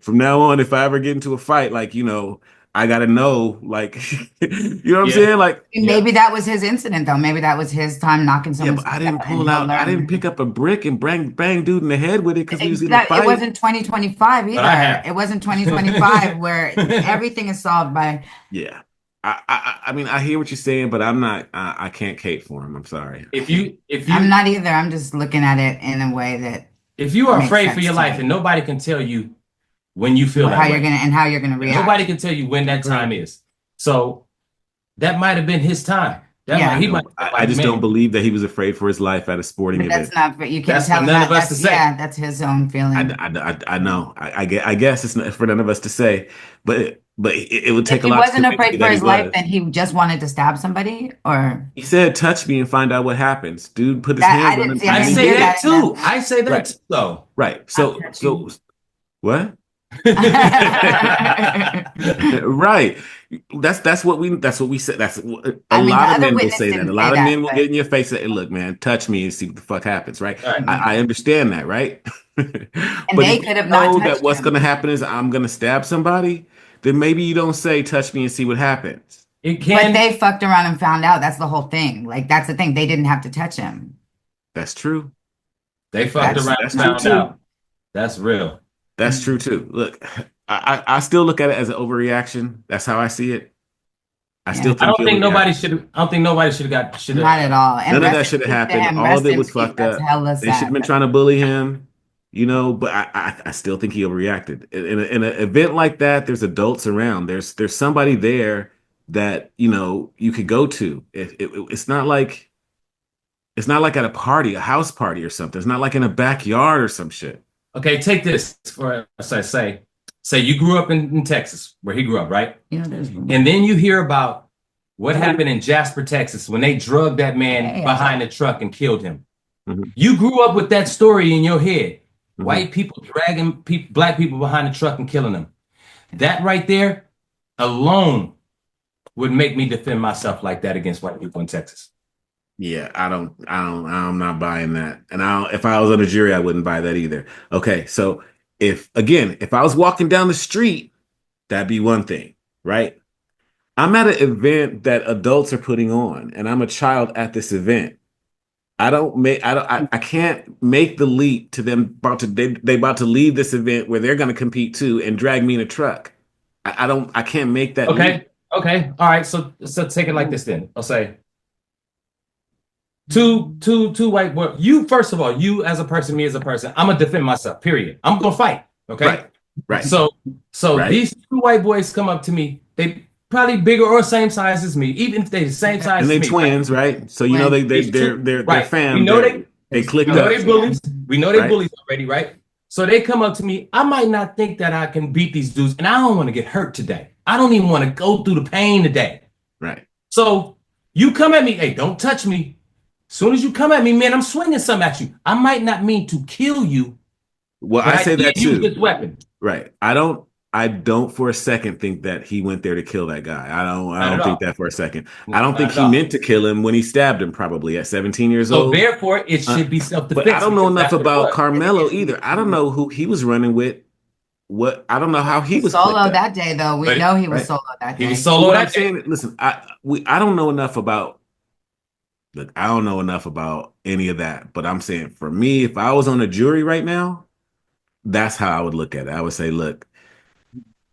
from now on, if I ever get into a fight, like, I gotta know, like, you know what I'm saying? Like, maybe that was his incident, though. Maybe that was his time knocking someone. Yeah, but I didn't pull out. I didn't pick up a brick and bang dude in the head with it because he was in a fight. It wasn't 2025 either. It wasn't 2025 where everything is solved by. Yeah, I mean, I hear what you're saying, but I'm not. I can't cape for him. I'm sorry. If you, I'm not either. I'm just looking at it in a way that. If you are afraid for your life and nobody can tell you when you feel how you're gonna react. Nobody can tell you when that time is. So that might have been his time. Yeah. I just don't believe that he was afraid for his life at a sporting But event. that's not, you can't That's tell for him none that. of us to say. Yeah, that's his own feeling. I know. I guess it's not for none of us to say, but it would take If a he lot to wasn't convince me afraid for that he his life, was. then he just wanted to stab somebody, or He said, "Touch me and find out what happens." Dude put his That- I hands on didn't him. see- I I didn't say hear that that. too. I say that Right. too, though. Right. So I'll touch you. what? Right. That's what we said. That's a I mean, lot the of other men will witness say that. didn't A say lot of that, men will but- get in your face and say, look, man, touch me and see what the fuck happens, right? Right. I understand that, right? But they if could you have not know that touched what's him. gonna happen is I'm gonna stab somebody, then maybe you don't say touch me and see what happens. It But can. they fucked around and found out. That's the whole thing. Like, that's the thing. They didn't have to touch him. That's true. They fucked That's- around that's and true, found too. out. That's real. That's true too. Look, I still look at it as an overreaction. That's how I see it. I still think I don't he think overreacted. nobody should. I don't think nobody should have got. Not at all. And None of rest that in should have peace to happened. him. All Rest of it in was peace. fucked That's up. hella They should have sad. been trying to bully him, but I still think he overreacted. In an event like that, there's adults around. There's somebody there that you could go to. It's not like at a party, a house party or something. It's not like in a backyard or some shit. Okay, take this for say you grew up in Texas, where he grew up, right? You know, there's And then you hear about what happened in Jasper, Texas, when they drugged that man behind the truck and killed him. Mhm. You grew up with that story in your head. Mhm. White people dragging black people behind the truck and killing them. That right there alone would make me defend myself like that against white people in Texas. Yeah, I'm not buying that. And if I was on a jury, I wouldn't buy that either. Okay, so if I was walking down the street, that'd be one thing, right? I'm at an event that adults are putting on, and I'm a child at this event. I can't make the leap to them they about to leave this event where they're going to compete too and drag me in a truck. I can't make that leap. Okay. All right. So take it like this then. I'll say two white boys. You, first of all, you as a person, me as a person, I'm gonna defend myself, period. I'm gonna fight. Okay. Right. So Right. these two white boys come up to me. They probably bigger or same size as me, even if they the same size And as they me. twins, right? So they're Right. fam. We know they clicked We know up. they bullies. We know they Right. bullies already, right? So they come up to me. I might not think that I can beat these dudes, and I don't want to get hurt today. I don't even want to go through the pain today. Right. So you come at me, hey, don't touch me. Soon as you come at me, man, I'm swinging something at you. I might not mean to kill you. Well, but I say that did use too. this weapon. Right. I don't for a second think that he went there to kill that guy. I don't think that for a second. I don't think he meant to kill him when he stabbed him, probably at 17 years So old. therefore, it should be self-defense. But I don't know because enough that's what it about was. Karmelo either. I don't know who he was running with. I don't know how he was solo clicked up. that day, though. We But- know he was right. solo that day. He was solo What I'm that day. saying, listen, I don't know enough about. Look, I don't know enough about any of that. But I'm saying, for me, if I was on a jury right now, that's how I would look at it. I would say, look,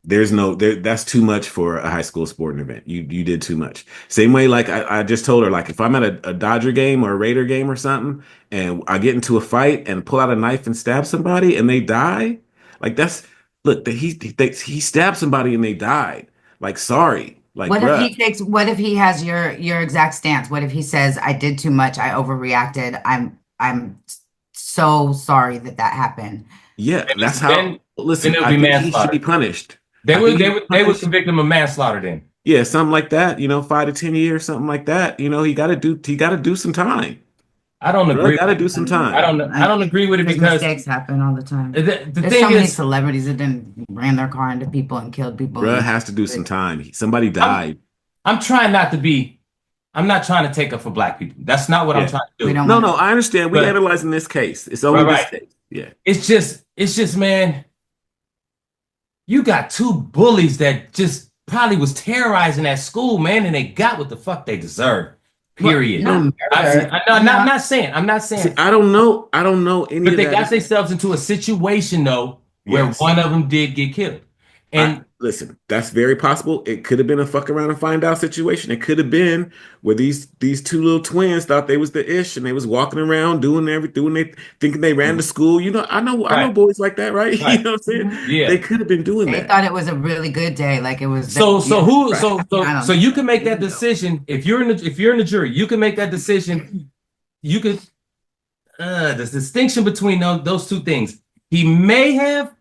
that's too much for a high school sporting event. You did too much. Same way, like I just told her, like if I'm at a Dodger game or a Raider game or something, and I get into a fight and pull out a knife and stab somebody and they die, like he stabbed somebody and they died. Like, sorry. Like, What if he has your exact stance? What if he says, I did too much, I overreacted, I'm so sorry that happened. Yeah, And that's then- how. Listen, then it'll I be think he manslaughter. should be punished. They I would think convict him of manslaughter then. Yeah, something like that. 5 to 10 years, something like that. He got to do some time. I don't agree. Got to do some time. I don't agree with it Because because mistakes happen all the time. the There's thing so many is, celebrities that then ran their car into people and killed people. Bruh has to do some time. Somebody died. I'm trying not to be. I'm not trying to take up for black people. That's not what I'm trying to do. We don't No, want- I understand. We're But- analyzing this case. It's only Right. this case. Yeah. It's just, man. You got two bullies that just probably was terrorizing that school, man, and they got what the fuck they deserve. Period. Not murder. I'm not saying. See, I don't know any But of they that. got themselves into a situation though where Yes. one of them did get killed. And listen, that's very possible. It could have been a fuck around and find out situation. It could have been where these two little twins thought they was the ish and they was walking around doing everything, they thinking they ran to school. I know Right. boys like that, right? You Right. know what I'm saying? Yeah. They could have been doing They that. thought it was a really good day, like it was. So I don't so you can make that decision if you're in the jury. You can make that decision. You could the distinction between those two things. He may have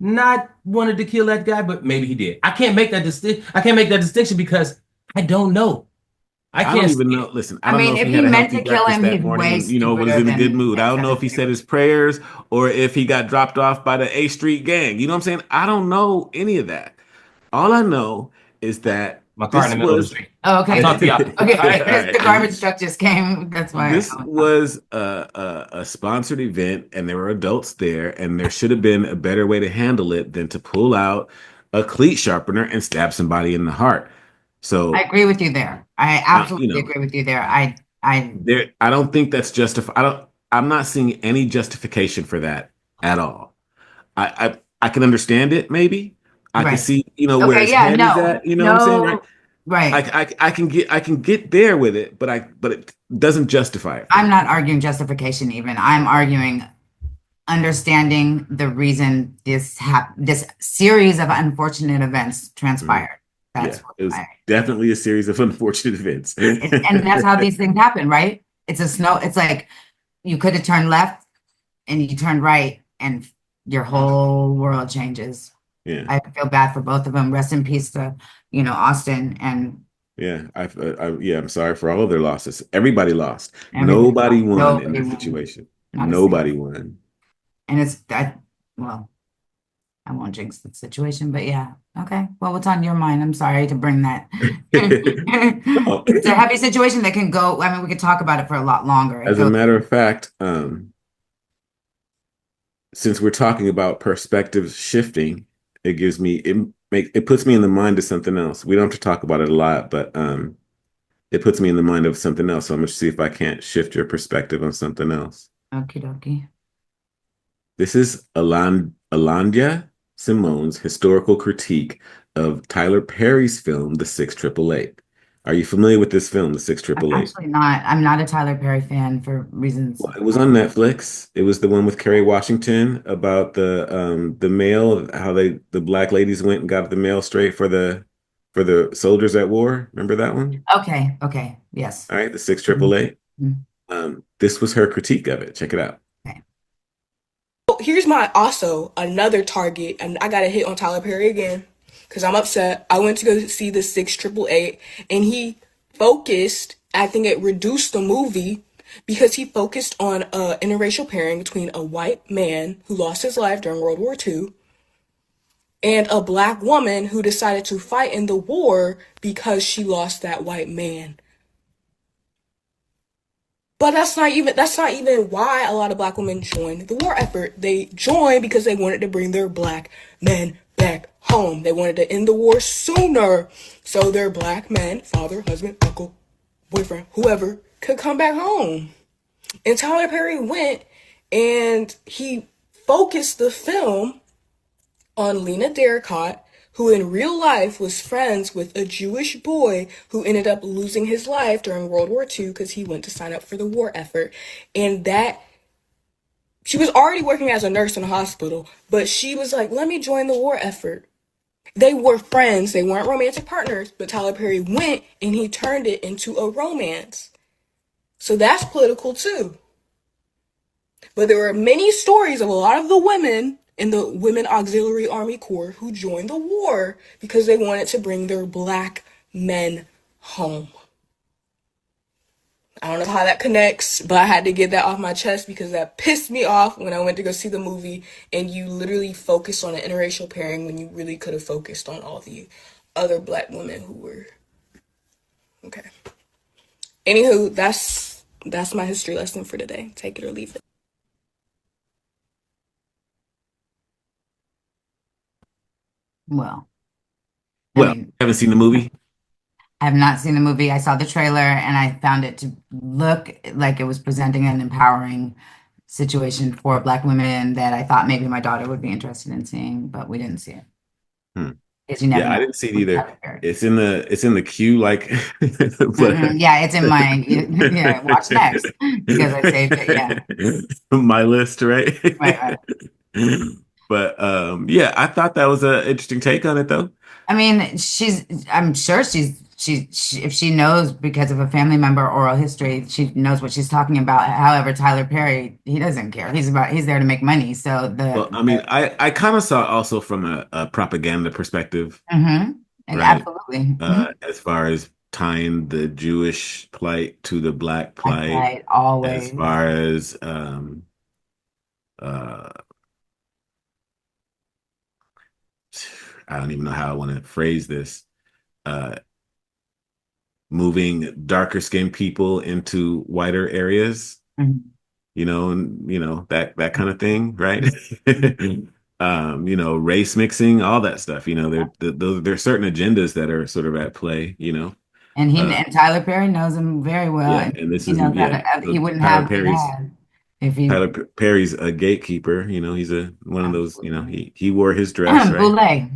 not wanted to kill that guy, but maybe he did. I can't make that distinction because I don't know. I don't can't even see know. it. Listen, I I don't mean, know if if he he had a meant healthy to kill breakfast him, that he's morning way and, was stupider in a good than mood. I don't that know kind if he of said his prayers or if he got dropped off by the A Street gang. You know what I'm saying? I don't know any of that. All I know is that My car in this the middle of the was street. Oh, I'll okay. talk to y'all. Okay, All right. all the right. garbage truck just came. That's why. This was a sponsored event, and there were adults there, and there should have been a better way to handle it than to pull out a cleat sharpener and stab somebody in the heart. I So, agree with you there. I you absolutely know, agree with you there. I I don't think that's justified. I'm not seeing any justification for that at all. I can understand it, maybe. I can right. see, where Okay, his yeah, head is no, at, you know what I'm saying? Right. no, right. I can get there with it, but it doesn't justify it for I'm me. not arguing justification even. I'm arguing understanding the reason this series of unfortunate events Mhm. transpired. That's Yeah, what it was definitely a series of unfortunate events. and that's how these things happen, right? It's like you could have turned left and you turned right and your whole world changes. Yeah, I feel bad for both of them. Rest in peace to, Austin and yeah. I'm sorry for all of their losses. Everybody lost. everybody. Nobody won in Nobody this won. situation. Not a single. Nobody won. And it's that, well, I won't jinx the situation, but yeah. Okay. Well, what's on your mind? I'm sorry to bring that. No. It's a heavy situation that can go. I mean, we could talk about it for a lot longer. It As a goes, matter of fact, since we're talking about perspective shifting, it puts me in the mind of something else. We don't have to talk about it a lot, but it puts me in the mind of something else. So I'm gonna see if I can't shift your perspective on something else. okie dokie. This is Alandia Simone's historical critique of Tyler Perry's film, The Six Triple Eight. Are you familiar with this film, The Six I'm Triple Eight? actually not. I'm not a Tyler Perry fan for reasons. Well, it was on Netflix. It was the one with Kerry Washington about the mail, how the black ladies went and got the mail straight for the soldiers at war. Remember that one? Okay. Okay. Yes. All right, the Six Triple Eight. Mhm. This was her critique of it. Check it out. Okay. Here's my also another target, and I got a hit on Tyler Perry again because I'm upset. I went to go see the 688, and he focused. I think it reduced the movie because he focused on interracial pairing between a white man who lost his life during World War II and a black woman who decided to fight in the war because she lost that white man. But that's not even why a lot of black women joined the war effort. They joined because they wanted to bring their black men back home. They wanted to end the war sooner so their black men, father, husband, uncle, boyfriend, whoever, could come back home. And Tyler Perry went and he focused the film on Lena Darricott, who in real life was friends with a Jewish boy who ended up losing his life during World War II because he went to sign up for the war effort. And that she was already working as a nurse in a hospital, but she was like, let me join the war effort. They were friends, they weren't romantic partners, but Tyler Perry went and he turned it into a romance. So that's political too. But there were many stories of a lot of the women in the Women Auxiliary Army Corps who joined the war because they wanted to bring their black men home. I don't know how that connects, but I had to get that off my chest because that pissed me off when I went to go see the movie and you literally focused on an interracial pairing when you really could have focused on all the other black women who were... Okay. Anywho, that's my history lesson for today. Take it or leave it. Well, Well, haven't seen the movie? I have not seen the movie. I saw the trailer and I found it to look like it was presenting an empowering situation for Black women that I thought maybe my daughter would be interested in seeing, but we didn't see it. Because you never Yeah, know I didn't see it with either. Tyler Perry. It's in the queue, like, but Yeah, it's in my yeah, watch next because I saved it. Yeah, my list, right? right, right. But yeah, I thought that was an interesting take on it, though. I mean, I'm sure if she knows because of a family member oral history, she knows what she's talking about. However, Tyler Perry, he doesn't care. He's there to make money. So Well, I mean, I kind of saw it also from a propaganda perspective, right? absolutely. As far as tying the Jewish plight to the Black Black plight, pride as always. far as uh, I don't even know how I want to phrase this. Uh, Moving darker skinned people into whiter areas, Mhm. and that kind of thing, right? Race mixing, all that stuff. There's certain agendas that are sort of at play. And Uh, Tyler Perry knows him very well, yeah, and and this he isn't knows how yeah. to. He So wouldn't have what he had if he Perry's a gatekeeper. He's a one of those. absolutely He wore his dress, right? Boulay.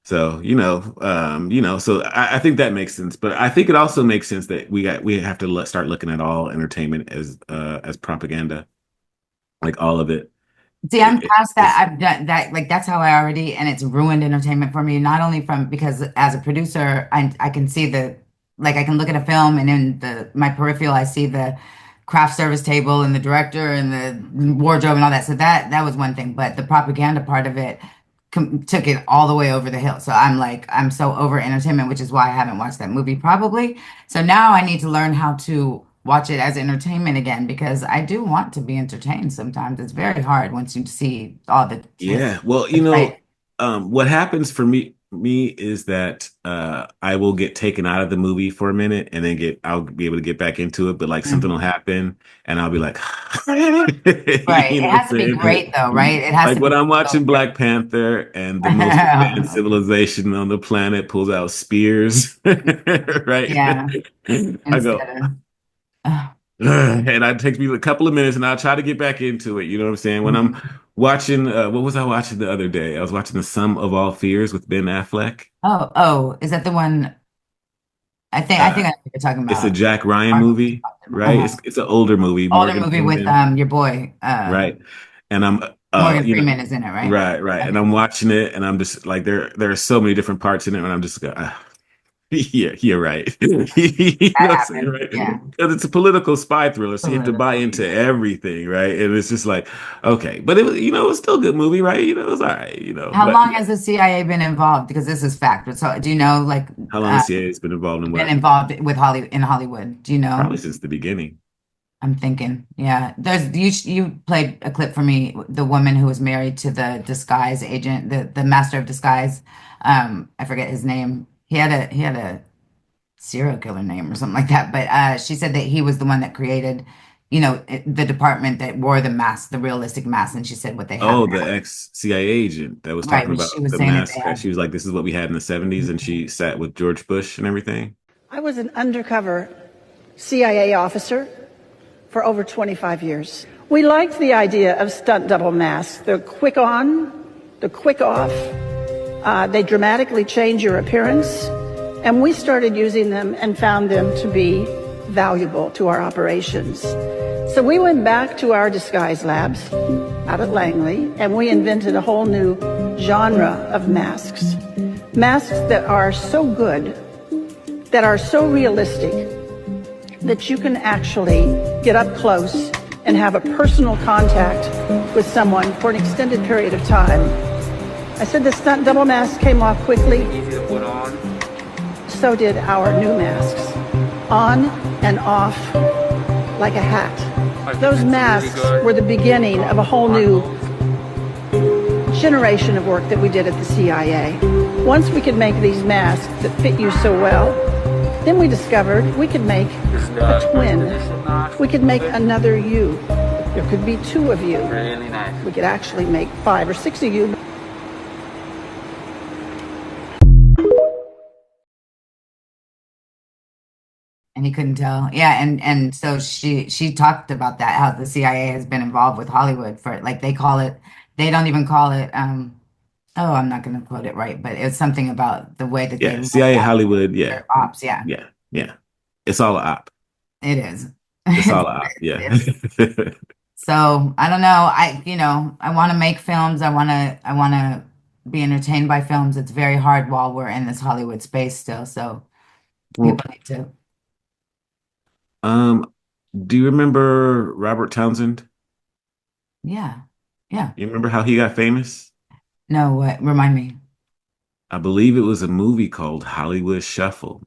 So, so I think that makes sense, but I think it also makes sense that we have to start looking at all entertainment as propaganda, like all of it. See, I'm past that. It's I've done that. Like that's how I already, and it's ruined entertainment for me. Not only from because as a producer, I can see I can look at a film and in my peripheral, I see the craft service table and the director and the wardrobe and all that. So that was one thing, but the propaganda part of it took it all the way over the hill. So I'm so over entertainment, which is why I haven't watched that movie probably. So now I need to learn how to watch it as entertainment again because I do want to be entertained sometimes. It's very hard once you see all Yeah, well, right. what happens for me is that I will get taken out of the movie for a minute and then I'll be able to get back into it, but like something will Mhm. happen and I'll be like, Right. you It know what has I'm to be great though, saying? right? It has Like to when be I'm so watching great. Black Panther and the most advanced civilization on the planet pulls out spears, right? Yeah. I go, Instead of and it takes me a couple of minutes and I'll try to get back into it. You know what I'm saying? When I'm watching, what was I watching the other day? I was watching The Sum of All Fears with Ben Affleck. oh, is that the one Uh, I know what you're talking it's a about. Jack Ryan Marvel movie, right? It's an older movie, Older Morgan movie with Freeman, your boy right? And I'm, Morgan Freeman is in it, right? right. And Okay. I'm watching it and I'm just like, there are so many different parts in it and I'm just going, yeah, you're right. You know That what I'm saying, happened. right? Yeah. Because it's a political spy thriller, so you have to buy Political, into yeah. everything, right? And it's just like, okay, but it was still a good movie, right? It was all right, How But long yeah, has the CIA been involved? Because this is fact. But so do you know how long the CIA has been involved in been what? involved with Hollywood? Do you Probably know? since the beginning. I'm thinking. Yeah. You played a clip for me, the woman who was married to the disguise agent, the master of disguise. I forget his name. He had a serial killer name or something like that. But she said that he was the one that created, the department that wore the mask, the realistic mask, and she said what they have Oh, now. the ex-CIA agent that was Right, talking but she about was the saying that they mask. have. She was like, "This is what we had in the '70s," and she sat with George Bush and everything. I was an undercover CIA officer for over 25 years. We liked the idea of stunt double masks. The quick on, the quick off. They dramatically change your appearance. And we started using them and found them to be valuable to our operations. So we went back to our disguise labs out at Langley and we invented a whole new genre of masks. Masks that are so good, that are so realistic, that you can actually get up close and have a personal contact with someone for an extended period of time. I said the stunt double mask came off quickly. Easy to put on. So did our new masks. On and off like a hat. Those masks were the beginning of a whole new generation of work that we did at the CIA. Once we could make these masks that fit you so well, then we discovered we could make a twin. We could make another you. There could be two of you. Really nice. We could actually make 5 or 6 of you. And he couldn't tell. Yeah, and so she talked about that, how the CIA has been involved with Hollywood for like they don't even call it Oh, I'm not going to quote it right, but it's something about the way that they Yeah, look CIA, at Hollywood. Yeah, their ops. Yeah, yeah, yeah. It's all a op. it is. It's all a op. Yeah. It's- so I don't know. I want to make films. I want to be entertained by films. It's very hard while we're in this Hollywood space still. So Well, people need to. um, do you remember Robert Townsend? Yeah, yeah. You remember how he got famous? No, what? Remind me. I believe it was a movie called Hollywood Shuffle,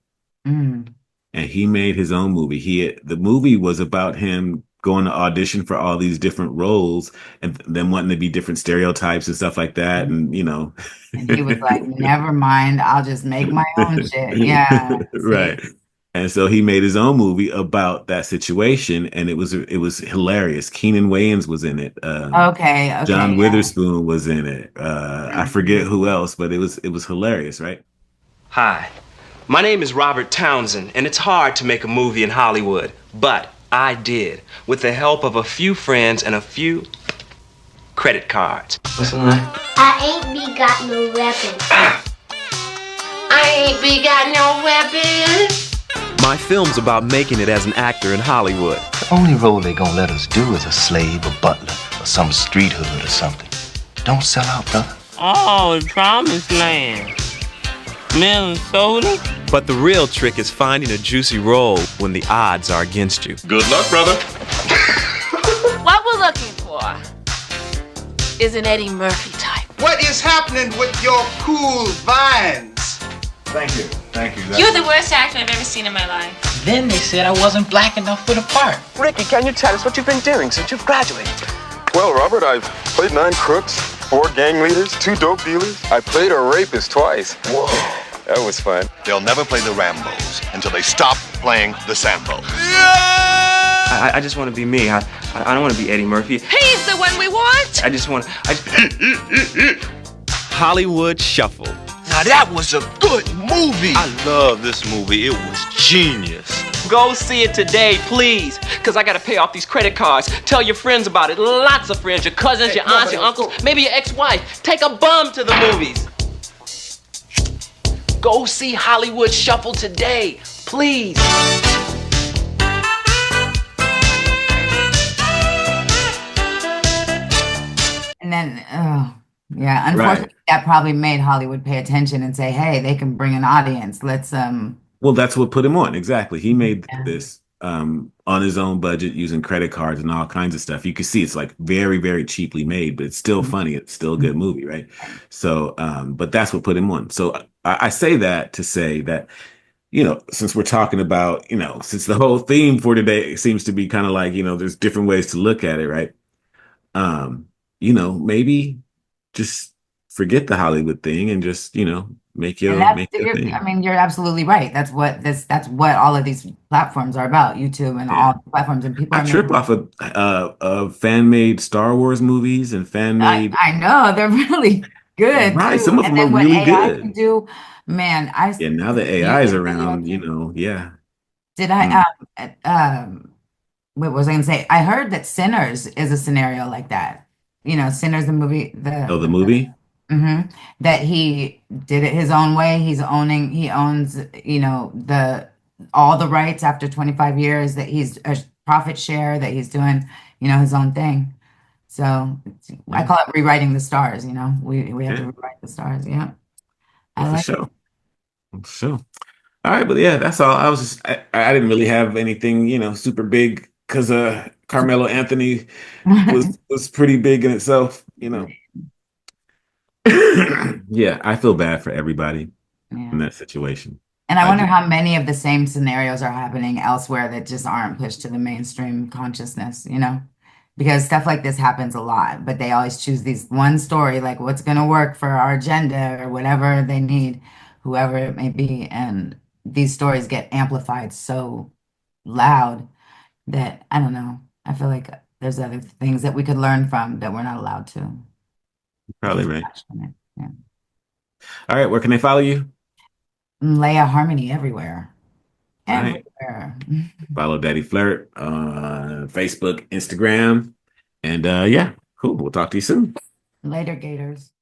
Mm. and he made his own movie. The movie was about him going to audition for all these different roles and then wanting to be different stereotypes and stuff like that. And And he was like, "Never mind. I'll just make my own shit." Yeah. See. right. And so he made his own movie about that situation, and it was hilarious. Keenan Wayans was in it. Okay. John Okay. Yeah. Witherspoon was in it. I forget who else, but it was hilarious, right? Hi, my name is Robert Townsend, and it's hard to make a movie in Hollywood, but I did, with the help of a few friends and a few credit cards. What's the line? I ain't be got no weapons. I ain't be got no weapons. My film's about making it as an actor in Hollywood. The only role they gonna let us do is a slave, a butler, or some street hood or something. Don't sell out, brother. Oh, the promised land. Melon soda. But the real trick is finding a juicy role when the odds are against you. Good luck, brother. What we're looking for is an Eddie Murphy type. What is happening with your cool vines? Thank you. Thank you. You're the worst actor I've ever seen in my life. Then they said I wasn't black enough for the part. Ricky, can you tell us what you've been doing since you've graduated? Well, Robert, I've played 9 crooks, 4 gang leaders, 2 dope dealers. I played a rapist twice. Whoa. That was fun. They'll never play the Rambos until they stop playing the Sambo. I just want to be me. I don't want to be Eddie Murphy. He's the one we want. I just want Hollywood Shuffle. Now that was a good movie. I love this movie. It was genius. Go see it today, please. Because I got to pay off these credit cards. Tell your friends about it. Lots of friends. Your cousins, your aunts, your uncles, maybe your ex-wife. Take a bum to the movies. Go see Hollywood Shuffle today, please. And then, yeah, unfortunately, that probably made Hollywood pay attention and say, "Hey, they can bring an audience. Let's." Well, that's what put him on. Exactly. He made this on his own budget using credit cards and all kinds of stuff. You can see it's like very, very cheaply made, but it's still funny. It's still a good movie, right? So, but that's what put him on. So I say that to say that, since we're talking about, since the whole theme for today seems to be kind of like, there's different ways to look at it, right? Maybe just forget the Hollywood thing and just, make your thing. I mean, you're absolutely right. That's what all of these platforms are about, YouTube and all the platforms, and people I trip off of fan-made Star Wars movies and fan-made. I know they're really good. Right, too. some of And them then are really what AI good. can do, man. Yeah, now the AI is around, yeah. Did I what was I gonna say? I heard that Sinners is a scenario like that. Sinners, the movie, the movie? That he did it his own way. He owns, all the rights after 25 years, that he's a profit share, that he's doing, his own thing. So I call it rewriting the stars, we have to rewrite the stars. Yeah. I like For sure. All right, but yeah, that's all. I didn't really have anything, super big because Carmelo Anthony was pretty big in itself, Yeah, I feel bad for everybody in that situation. And I wonder how many of the same scenarios are happening elsewhere that just aren't pushed to the mainstream consciousness, because stuff like this happens a lot, but they always choose these one story, like what's going to work for our agenda or whatever they need, whoever it may be. And these stories get amplified so loud that, I don't know, I feel like there's other things that we could learn from that we're not allowed to. Probably right. Yeah. All right, where can they follow you? Leah Harmony everywhere. Right. Everywhere. Follow Daddy Flirt on Facebook, Instagram. And yeah, cool. We'll talk to you soon. Later, Gators.